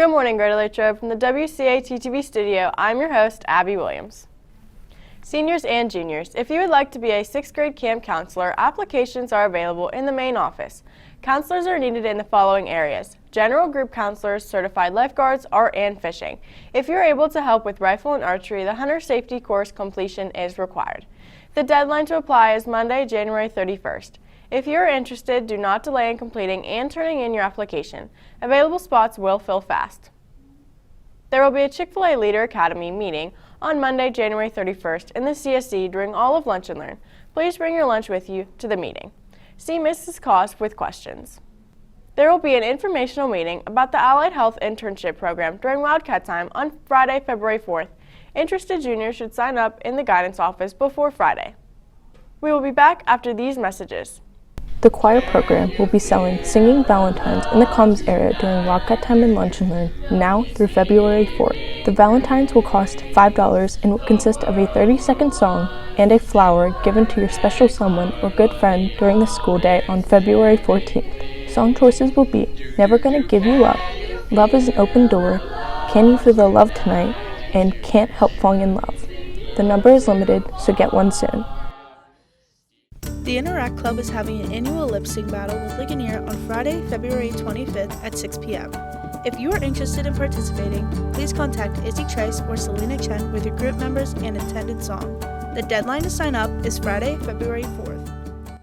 Good morning, Greater Latrobe. From the WCAT-TV studio, I'm your host, Abby Williams. Seniors and juniors, if you would like to be a 6th grade camp counselor, applications are available in the main office. Counselors are needed in the following areas: general group counselors, certified lifeguards, art, and fishing. If you're able to help with rifle and archery, the hunter safety course completion is required. The deadline to apply is Monday, January 31st. If you are interested, do not delay in completing and turning in your application. Available spots will fill fast. There will be a Chick-Fil-A Leader Academy meeting on Monday, January 31st in the CSC during all of Lunch and Learn. Please bring your lunch with you to the meeting. See Mrs. Cost with questions. There will be an informational meeting about the Allied Health Internship Program during Wildcat time on Friday, February 4th. Interested juniors should sign up in the guidance office before Friday. We will be back after these messages. The choir program will be selling Singing Valentines in the Commons area during Wildcat time and Lunch and Learn, now through February 4th. The Valentines will cost $5 and will consist of a 30-second song and a flower given to your special someone or good friend during the school day on February 14th. Song choices will be Never Gonna Give You Up, Love is an Open Door, Can You Feel the Love Tonight, and Can't Help Falling in Love. The number is limited, so get one soon. The Interact Club is having an annual lip sync battle with Ligonier on Friday, February 25th at 6 p.m. If you are interested in participating, please contact Izzy Trace or Selena Chen with your group members and intended song. The deadline to sign up is Friday, February 4th.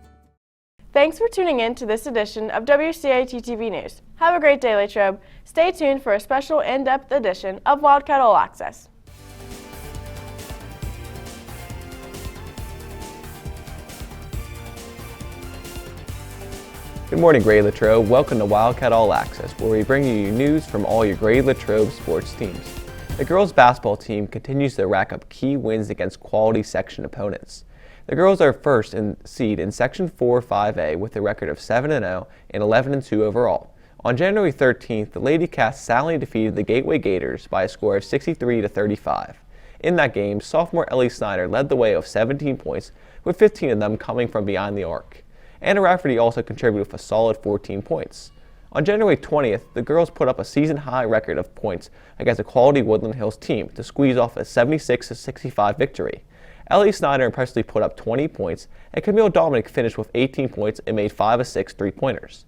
Thanks for tuning in to this edition of WCAT-TV News. Have a great day, Latrobe. Stay tuned for a special in-depth edition of Wildcat All Access. Good morning, Greater Latrobe. Welcome to Wildcat All Access, where we bring you news from all your Greater Latrobe sports teams. The girls basketball team continues to rack up key wins against quality section opponents. The girls are first in seed in Section 4-5A with a record of 7-0 and 11-2 overall. On January 13th, the Lady Cats soundly defeated the Gateway Gators by a score of 63-35. In that game, sophomore Ellie Snyder led the way with 17 points, with 15 of them coming from behind the arc. And Rafferty also contributed with a solid 14 points. On January 20th, the girls put up a season-high record of points against a quality Woodland Hills team to squeeze off a 76-65 victory. Ellie Snyder impressively put up 20 points, and Camille Dominic finished with 18 points and made 5 of 6 three-pointers.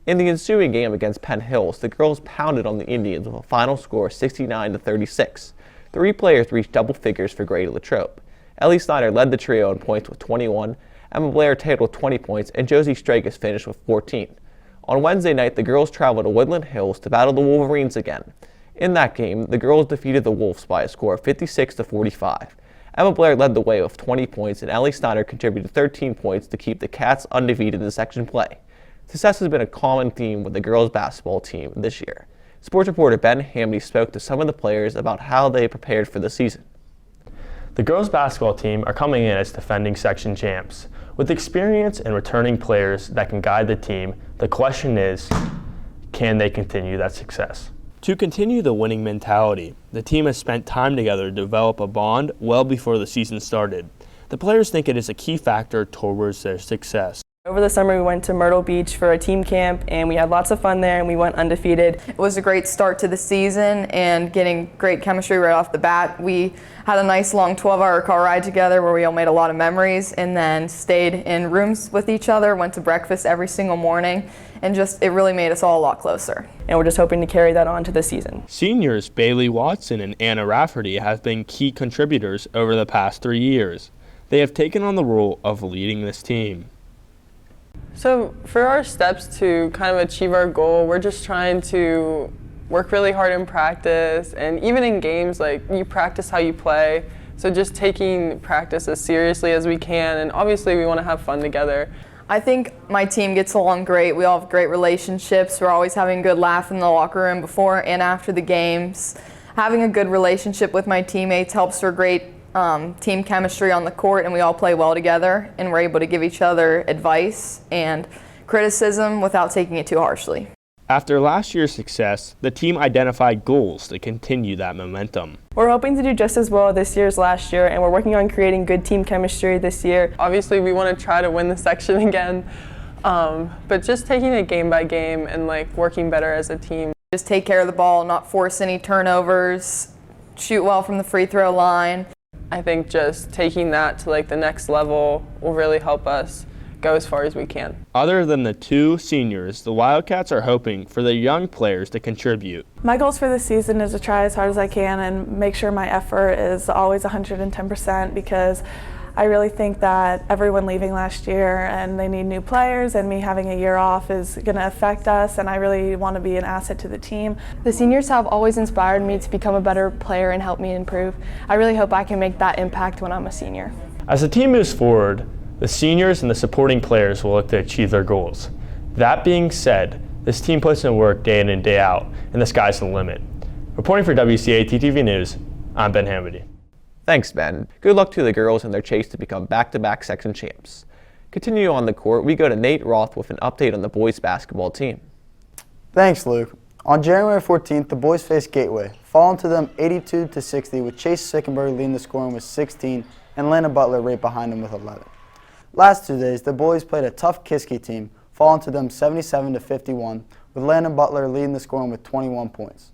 In the ensuing game against Penn Hills, the girls pounded on the Indians with a final score of 69-36. 3 players reached double figures for Greater Latrobe. Ellie Snyder led the trio in points with 21, Emma Blair totaled 20 points, and Josie Stragus finished with 14. On Wednesday night, the girls traveled to Woodland Hills to battle the Wolverines again. In that game, the girls defeated the Wolves by a score of 56-45. Emma Blair led the way with 20 points, and Ellie Snyder contributed 13 points to keep the Cats undefeated in section play. Success has been a common theme with the girls basketball team this year. Sports reporter Ben Hamby spoke to some of the players about how they prepared for the season. The girls basketball team are coming in as defending section champs. With experience and returning players that can guide the team, the question is, can they continue that success? To continue the winning mentality, the team has spent time together to develop a bond well before the season started. The players think it is a key factor towards their success. Over the summer, we went to Myrtle Beach for a team camp, and we had lots of fun there, and we went undefeated. It was a great start to the season and getting great chemistry right off the bat. We had a nice long 12-hour car ride together where we all made a lot of memories, and then stayed in rooms with each other, went to breakfast every single morning, and it really made us all a lot closer. And we're just hoping to carry that on to the season. Seniors Bailey Watson and Anna Rafferty have been key contributors over the past 3 years. They have taken on the role of leading this team. So for our steps to kind of achieve our goal, we're just trying to work really hard in practice, and even in games, like, you practice how you play. So just taking practice as seriously as we can, and obviously we want to have fun together. I think my team gets along great. We all have great relationships. We're always having a good laugh in the locker room before and after the games. Having a good relationship with my teammates helps for great team chemistry on the court, and we all play well together, and we're able to give each other advice and criticism without taking it too harshly. After last year's success, the team identified goals to continue that momentum. We're hoping to do just as well this year as last year, and we're working on creating good team chemistry this year. Obviously, we want to try to win the section again, but just taking it game by game and working better as a team. Just take care of the ball, not force any turnovers, shoot well from the free throw line. I think just taking that to like the next level will really help us go as far as we can. Other than the two seniors, the Wildcats are hoping for their young players to contribute. My goals for this season is to try as hard as I can and make sure my effort is always 110% because I really think that everyone leaving last year and they need new players, and me having a year off is going to affect us, and I really want to be an asset to the team. The seniors have always inspired me to become a better player and help me improve. I really hope I can make that impact when I'm a senior. As the team moves forward, the seniors and the supporting players will look to achieve their goals. That being said, this team puts in work day in and day out, and the sky's the limit. Reporting for WCAT-TV News, I'm Ben Hamady. Thanks, Ben. Good luck to the girls in their chase to become back-to-back section champs. Continue on the court, we go to Nate Roth with an update on the boys basketball team. Thanks, Luke. On January 14th, the boys faced Gateway, falling to them 82-60 with Chase Sickenberg leading the scoring with 16 and Landon Butler right behind him with 11. Last 2 days, the boys played a tough Kiski team, falling to them 77-51 with Landon Butler leading the scoring with 21 points.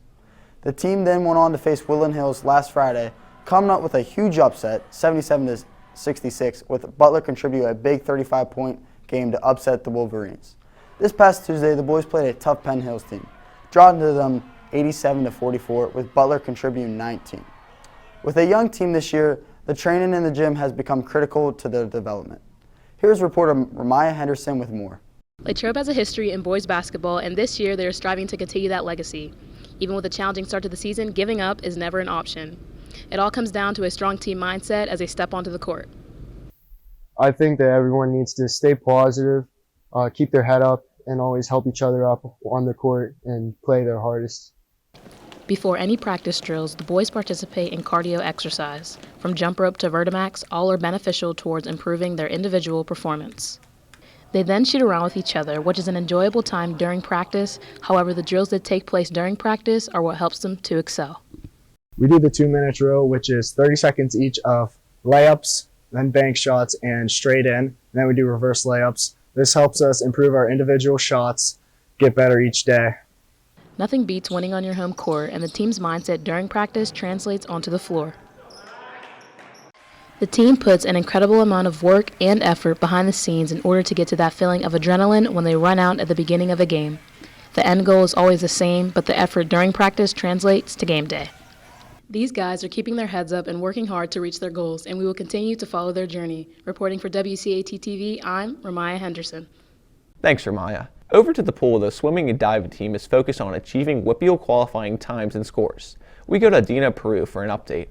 The team then went on to face Woodland Hills last Friday, coming up with a huge upset, 77-66, with Butler contributing a big 35-point game to upset the Wolverines. This past Tuesday, the boys played a tough Penn Hills team, dropping to them 87-44, with Butler contributing 19. With a young team this year, the training in the gym has become critical to their development. Here's reporter Ramaya Henderson with more. Latrobe has a history in boys basketball, and this year they are striving to continue that legacy. Even with a challenging start to the season, giving up is never an option. It all comes down to a strong team mindset as they step onto the court. I think that everyone needs to stay positive, keep their head up, and always help each other up on the court and play their hardest. Before any practice drills, the boys participate in cardio exercise. From jump rope to Vertimax, all are beneficial towards improving their individual performance. They then shoot around with each other, which is an enjoyable time during practice. However, the drills that take place during practice are what helps them to excel. We do the 2-minute drill, which is 30 seconds each of layups, then bank shots, and straight in. And then we do reverse layups. This helps us improve our individual shots, get better each day. Nothing beats winning on your home court, and the team's mindset during practice translates onto the floor. The team puts an incredible amount of work and effort behind the scenes in order to get to that feeling of adrenaline when they run out at the beginning of a game. The end goal is always the same, but the effort during practice translates to game day. These guys are keeping their heads up and working hard to reach their goals, and we will continue to follow their journey. Reporting for WCAT-TV, I'm Ramaya Henderson. Thanks, Ramaya. Over to the pool, the swimming and diving team is focused on achieving WPIAL qualifying times and scores. We go to Dina Peru for an update.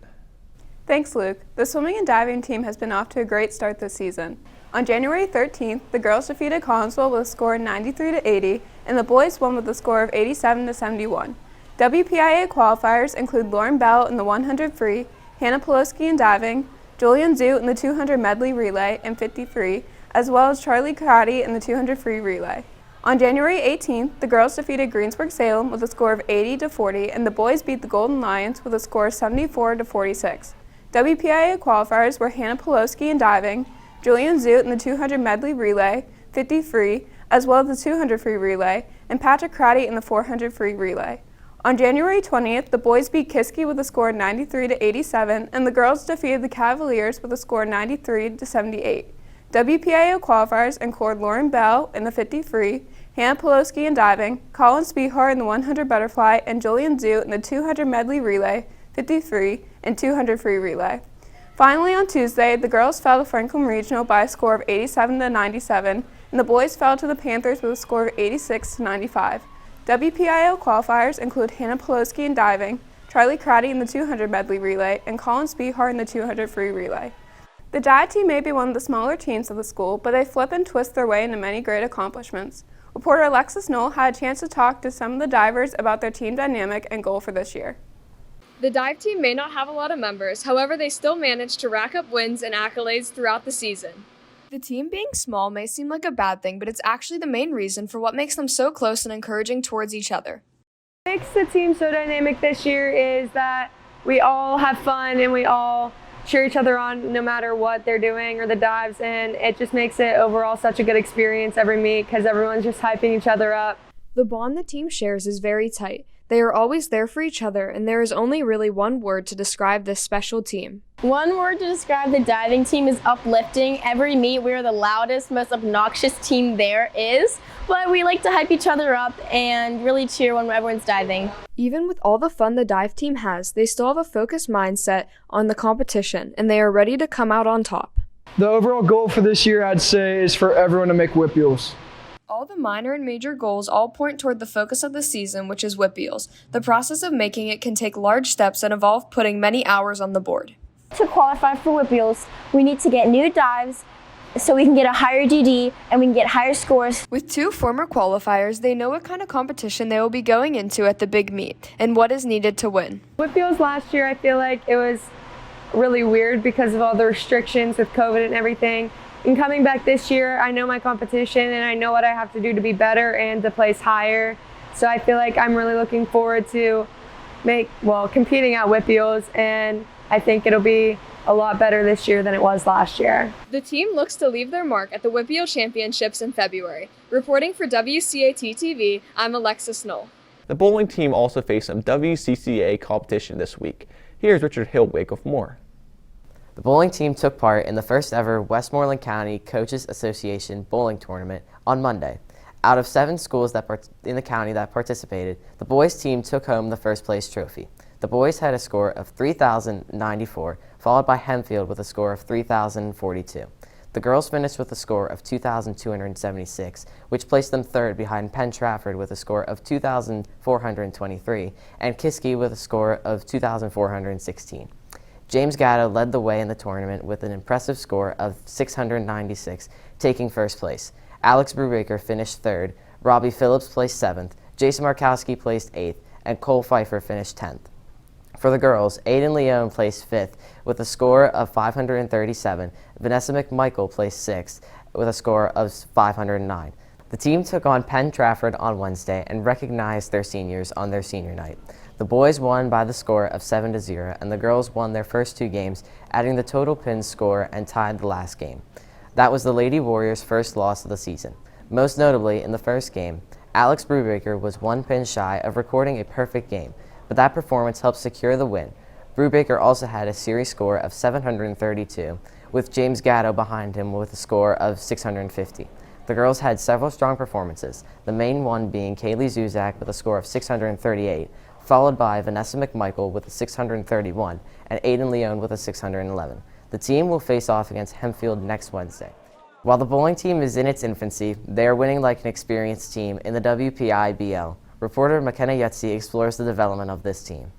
Thanks, Luke. The swimming and diving team has been off to a great start this season. On January 13th, the girls defeated Collinsville with a score of 93-80, and the boys won with a score of 87-71. WPIA qualifiers include Lauren Bell in the 100 free, Hannah Poloski in diving, Julian Zoot in the 200 medley relay and 50 free, as well as Charlie Karate in the 200 free relay. On January 18th, the girls defeated Greensburg-Salem with a score of 80-40, and the boys beat the Golden Lions with a score of 74-46. WPIA qualifiers were Hannah Poloski in diving, Julian Zoot in the 200 medley relay, 50 free, as well as the 200 free relay, and Patrick Crotty in the 400 free relay. On January 20th, the boys beat Kiski with a score of 93-87, and the girls defeated the Cavaliers with a score of 93-78. WPIA qualifiers include Lauren Bell in the 50 free, Hannah Poloski in diving, Colin Spehar in the 100 butterfly, and Julian Zoot in the 200 medley relay, 50 free, and 200 free relay. Finally, on Tuesday, the girls fell to Franklin Regional by a score of 87-97, and the boys fell to the Panthers with a score of 86-95. WPIL qualifiers include Hannah Poloski in diving, Charlie Crotty in the 200 medley relay, and Colin Spehar in the 200 free relay. The dive team may be one of the smaller teams of the school, but they flip and twist their way into many great accomplishments. Reporter Alexis Knoll had a chance to talk to some of the divers about their team dynamic and goal for this year. The dive team may not have a lot of members, however they still manage to rack up wins and accolades throughout the season. The team being small may seem like a bad thing, but it's actually the main reason for what makes them so close and encouraging towards each other. What makes the team so dynamic this year is that we all have fun and we all cheer each other on no matter what they're doing or the dives, and it just makes it overall such a good experience every meet because everyone's just hyping each other up. The bond the team shares is very tight. They are always there for each other, and there is only really one word to describe this special team. One word to describe the diving team is uplifting. Every meet, we are the loudest, most obnoxious team there is, but we like to hype each other up and really cheer when everyone's diving. Even with all the fun the dive team has, they still have a focused mindset on the competition, and they are ready to come out on top. The overall goal for this year, I'd say, is for everyone to make whip eels. All the minor and major goals all point toward the focus of the season, which is whip eels. The process of making it can take large steps and involve putting many hours on the board. To qualify for whip eels, we need to get new dives so we can get a higher DD and we can get higher scores. With 2 former qualifiers, they know what kind of competition they will be going into at the big meet and what is needed to win. Whip eels last year, I feel like it was really weird because of all the restrictions with COVID and everything. And coming back this year, I know my competition and I know what I have to do to be better and to place higher. So I feel like I'm really looking forward to competing at whip eels, and I think it'll be a lot better this year than it was last year. The team looks to leave their mark at the Whip Eel Championships in February. Reporting for WCAT-TV, I'm Alexis Knoll. The bowling team also faced some WCCA competition this week. Here's Richard Hillwig with more. The bowling team took part in the first ever Westmoreland County Coaches Association bowling tournament on Monday. Out of 7 schools in the county that participated, the boys team took home the first place trophy. The boys had a score of 3,094, followed by Hempfield with a score of 3,042. The girls finished with a score of 2,276, which placed them third behind Penn Trafford with a score of 2,423, and Kiski with a score of 2,416. James Gatto led the way in the tournament with an impressive score of 696, taking first place. Alex Brubaker finished third, Robbie Phillips placed 7th, Jason Markowski placed 8th, and Cole Pfeiffer finished 10th. For the girls, Aiden Leone placed 5th with a score of 537, Vanessa McMichael placed 6th with a score of 509. The team took on Penn Trafford on Wednesday and recognized their seniors on their senior night. The boys won by the score of 7-0, and the girls won their first 2 games, adding the total pin score and tied the last game. That was the Lady Warriors' first loss of the season. Most notably, in the first game, Alex Brubaker was 1 pin shy of recording a perfect game, but that performance helped secure the win. Brubaker also had a series score of 732, with James Gatto behind him with a score of 650. The girls had several strong performances, the main one being Kaylee Zuzak with a score of 638, followed by Vanessa McMichael with a 631, and Aiden Leone with a 611. The team will face off against Hempfield next Wednesday. While the bowling team is in its infancy, they are winning like an experienced team in the WPIBL. Reporter McKenna Yetzi explores the development of this team.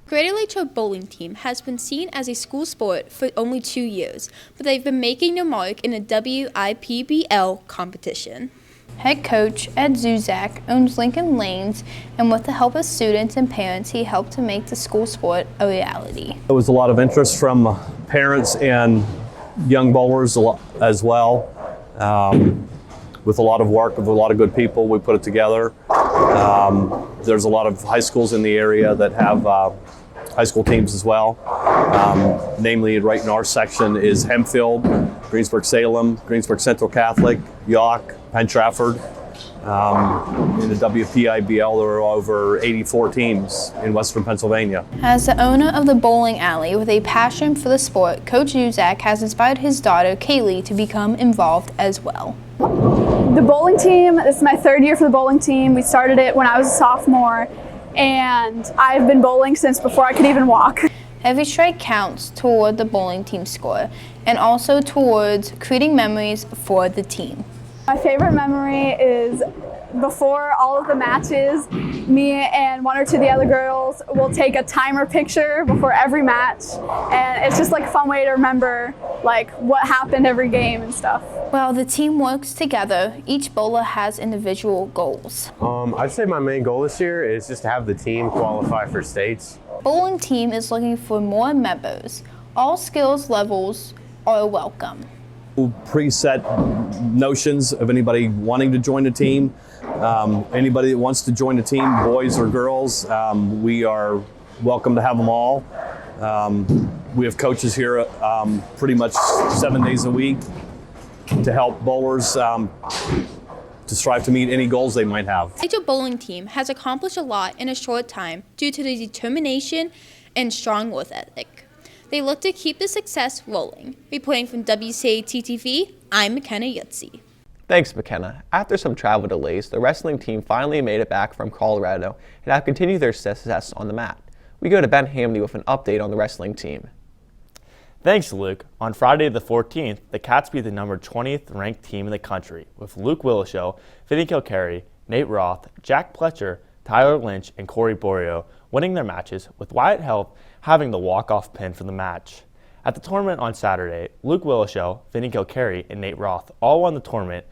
Greater Latrobe bowling team has been seen as a school sport for only 2 years, but they've been making their mark in a WIPBL competition. Head coach Ed Zuzak owns Lincoln Lanes, and with the help of students and parents, he helped to make the school sport a reality. There was a lot of interest from parents and young bowlers as well. With a lot of work of a lot of good people, we put it together. There's a lot of high schools in the area that have high school teams as well. Namely, right in our section is Hempfield, Greensburg-Salem, Greensburg Central Catholic, York, Penn Trafford. In the WPIBL, there are over 84 teams in Western Pennsylvania. As the owner of the bowling alley with a passion for the sport, Coach Zuzak has inspired his daughter, Kaylee, to become involved as well. The bowling team, this is my 3rd year for the bowling team. We started it when I was a sophomore, and I've been bowling since before I could even walk. Every strike counts toward the bowling team score and also towards creating memories for the team. My favorite memory is before all of the matches, me and 1 or 2 of the other girls will take a timer picture before every match, and it's just like a fun way to remember like what happened every game and stuff. While the team works together, each bowler has individual goals. I'd say my main goal this year is just to have the team qualify for states. Bowling team is looking for more members. All skills levels are welcome. Preset notions of anybody wanting to join the team. Anybody that wants to join the team, boys or girls, we are welcome to have them all. We have coaches here pretty much 7 days a week to help bowlers to to strive to meet any goals they might have. The bowling team has accomplished a lot in a short time due to the determination and strong work ethic. They look to keep the success rolling. Reporting from WCAT-TV, I'm McKenna Yutzi. Thanks, McKenna. After some travel delays, the wrestling team finally made it back from Colorado and have continued their success on the mat. We go to Ben Hamley with an update on the wrestling team. Thanks, Luke. On Friday the 14th, the Cats beat the number 20th ranked team in the country, with Luke Willishow, Vinny Kilcarry, Nate Roth, Jack Pletcher, Tyler Lynch, and Corey Borio winning their matches, with Wyatt Help having the walk-off pin for the match. At the tournament on Saturday, Luke Willishow, Vinny Kilcarry, and Nate Roth all won the tournament.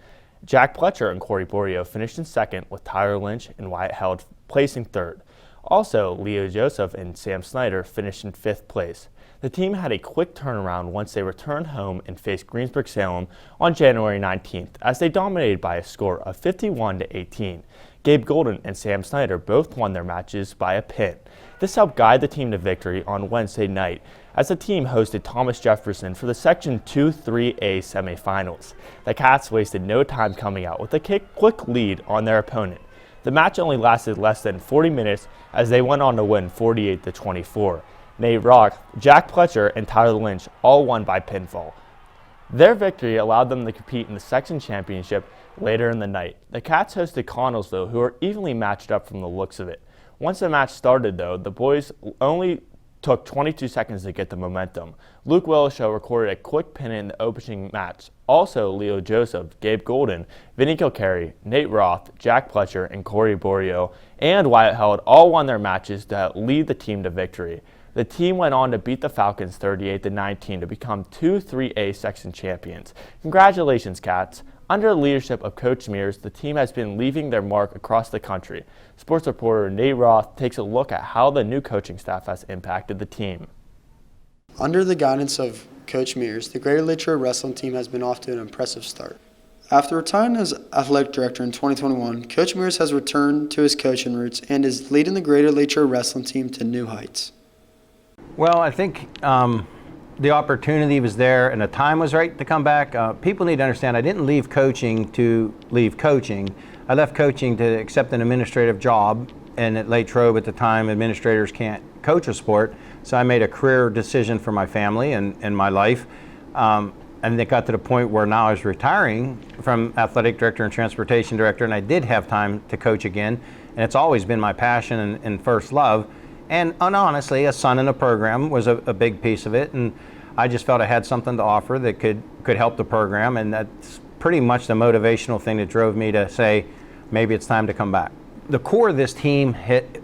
Jack Pletcher and Corey Borio finished in second, with Tyler Lynch and Wyatt Held placing third. Also, Leo Joseph and Sam Snyder finished in fifth place. The team had a quick turnaround once they returned home and faced Greensburg-Salem on January 19th, as they dominated by a score of 51-18. Gabe Golden and Sam Snyder both won their matches by a pin. This helped guide the team to victory on Wednesday night, as the team hosted Thomas Jefferson for the Section 2-3A semifinals. The Cats wasted no time coming out with a quick lead on their opponent. The match only lasted less than 40 minutes as they went on to win 48-24. Nate Roth, Jack Pletcher, and Tyler Lynch all won by pinfall. Their victory allowed them to compete in the section championship later in the night. The Cats hosted Connellsville, who are evenly matched up from the looks of it. Once the match started, though, the boys only took 22 seconds to get the momentum. Luke Willishow recorded a quick pin in the opening match. Also, Leo Joseph, Gabe Golden, Vinny Kilcarry, Nate Roth, Jack Pletcher, and Corey Borio, and Wyatt Held all won their matches to lead the team to victory. The team went on to beat the Falcons 38-19 to become 2-3A section champions. Congratulations, Cats. Under the leadership of Coach Mears, the team has been leaving their mark across the country. Sports reporter Nate Roth takes a look at how the new coaching staff has impacted the team. Under the guidance of Coach Mears, the Greater Latrobe wrestling team has been off to an impressive start. After retiring as athletic director in 2021, Coach Mears has returned to his coaching roots and is leading the Greater Latrobe wrestling team to new heights. Well, I think the opportunity was there and the time was right to come back. People need to understand I didn't leave coaching to leave coaching. I left coaching to accept an administrative job, and at Latrobe at the time, administrators can't coach a sport. So I made a career decision for my family and my life. And it got to the point where now I was retiring from athletic director and transportation director, and I did have time to coach again. And it's always been my passion and first love. And honestly, a son in a program was a big piece of it, and I just felt I had something to offer that could help the program, and that's pretty much the motivational thing that drove me to say, maybe it's time to come back. The core of this team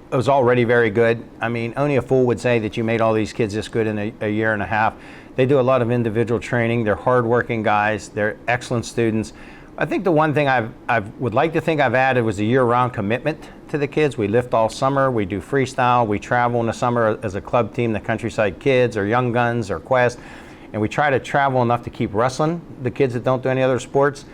was already very good. I mean, only a fool would say that you made all these kids this good in a year and a half. They do a lot of individual training. They're hardworking guys. They're excellent students. I think the one thing I would like to think I've added was a year-round commitment to the kids. We lift all summer. We do freestyle. We travel in the summer as a club team, the Countryside Kids or Young Guns or Quest. And we try to travel enough to keep wrestling the kids that don't do any other sports.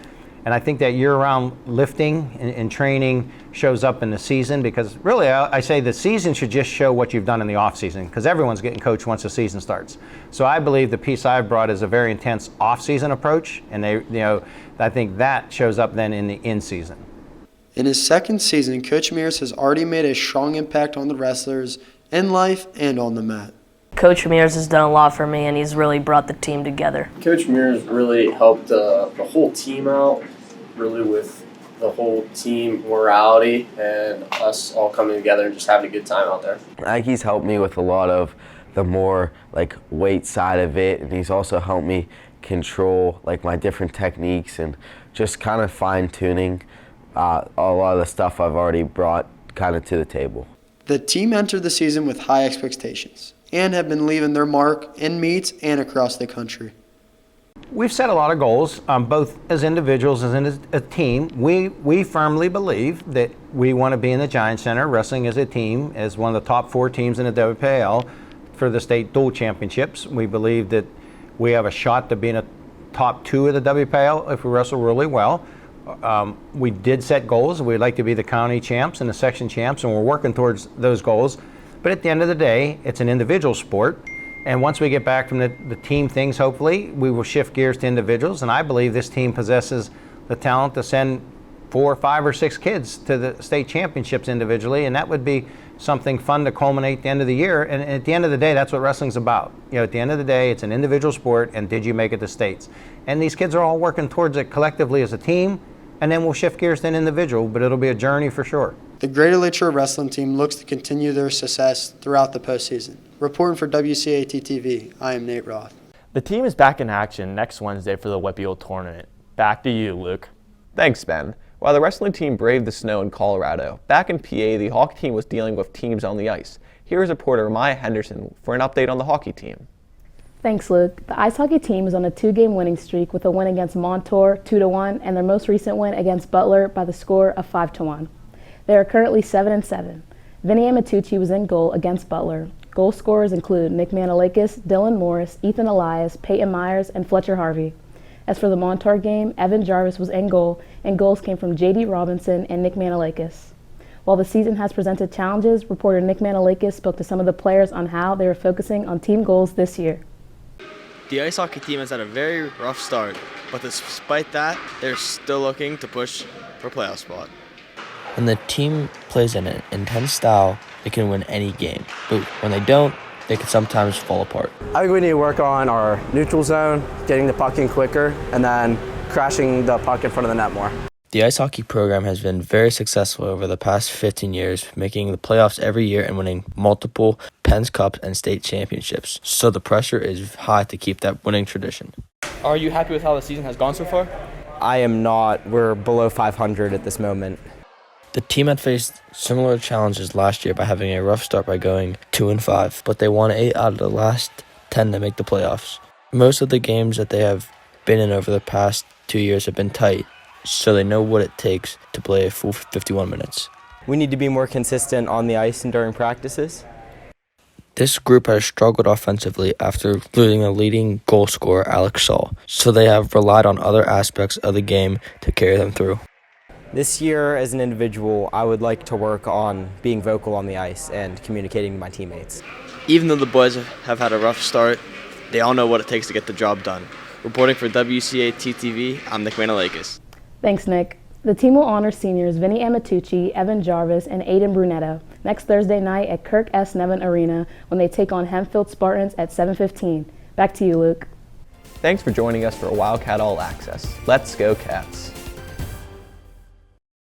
And I think that year-round lifting and training shows up in the season, because really I say the season should just show what you've done in the off-season, because everyone's getting coached once the season starts. So I believe the piece I've brought is a very intense off-season approach, and I think that shows up then in the in-season. In his second season, Coach Mears has already made a strong impact on the wrestlers in life and on the mat. Coach Mears has done a lot for me, and he's really brought the team together. Coach Mears really helped the whole team out, really with the whole team morality and us all coming together and just having a good time out there. He's helped me with a lot of the more weight side of it, and he's also helped me control my different techniques and just kind of fine-tuning a lot of the stuff I've already brought kind of to the table. The team entered the season with high expectations and have been leaving their mark in meets and across the country. We've set a lot of goals, both as individuals and as a team. We firmly believe that we want to be in the Giant Center, wrestling as a team, as one of the top 4 teams in the WPAL for the state dual championships. We believe that we have a shot to be in the top 2 of the WPAL if we wrestle really well. We did set goals. We'd like to be the county champs and the section champs, and we're working towards those goals. But at the end of the day, it's an individual sport. And once we get back from the team things, hopefully, we will shift gears to individuals. And I believe this team possesses the talent to send 4, 5, or 6 kids to the state championships individually, and that would be something fun to culminate at the end of the year. And at the end of the day, that's what wrestling's about. You know, at the end of the day, it's an individual sport, and did you make it to states? And these kids are all working towards it collectively as a team, and then we'll shift gears to an individual, but it'll be a journey for sure. The Greater Latrobe wrestling team looks to continue their success throughout the postseason. Reporting for WCAT-TV, I am Nate Roth. The team is back in action next Wednesday for the WPIAL tournament. Back to you, Luke. Thanks, Ben. While the wrestling team braved the snow in Colorado, back in PA, the hockey team was dealing with teams on the ice. Here is reporter Maya Henderson for an update on the hockey team. Thanks, Luke. The ice hockey team is on a 2-game winning streak with a win against Montour 2-1 and their most recent win against Butler by the score of 5-1. They are currently 7-7. Vinny Amatucci was in goal against Butler. Goal scorers include Nick Manalakis, Dylan Morris, Ethan Elias, Peyton Myers, and Fletcher Harvey. As for the Montour game, Evan Jarvis was in goal, and goals came from J.D. Robinson and Nick Manalakis. While the season has presented challenges, reporter Nick Manalakis spoke to some of the players on how they were focusing on team goals this year. The ice hockey team has had a very rough start, but despite that, they're still looking to push for a playoff spot. When the team plays in an intense style, they can win any game, but when they don't, they can sometimes fall apart. I think we need to work on our neutral zone, getting the puck in quicker, and then crashing the puck in front of the net more. The ice hockey program has been very successful over the past 15 years, making the playoffs every year and winning multiple Penn's Cups and state championships. So the pressure is high to keep that winning tradition. Are you happy with how the season has gone so far? I am not. We're below 500 at this moment. The team had faced similar challenges last year by having a rough start by going 2-5, but they won 8 out of the last 10 to make the playoffs. Most of the games that they have been in over the past 2 years have been tight, so they know what it takes to play a full 51 minutes. We need to be more consistent on the ice and during practices. This group has struggled offensively after losing a leading goal scorer, Alex Saul, so they have relied on other aspects of the game to carry them through. This year, as an individual, I would like to work on being vocal on the ice and communicating to my teammates. Even though the boys have had a rough start, they all know what it takes to get the job done. Reporting for WCAT-TV, I'm Nick Manalakis. Thanks, Nick. The team will honor seniors Vinny Amatucci, Evan Jarvis, and Aiden Brunetto next Thursday night at Kirk S. Nevin Arena when they take on Hempfield Spartans at 7:15. Back to you, Luke. Thanks for joining us for Wildcat All Access. Let's go, Cats.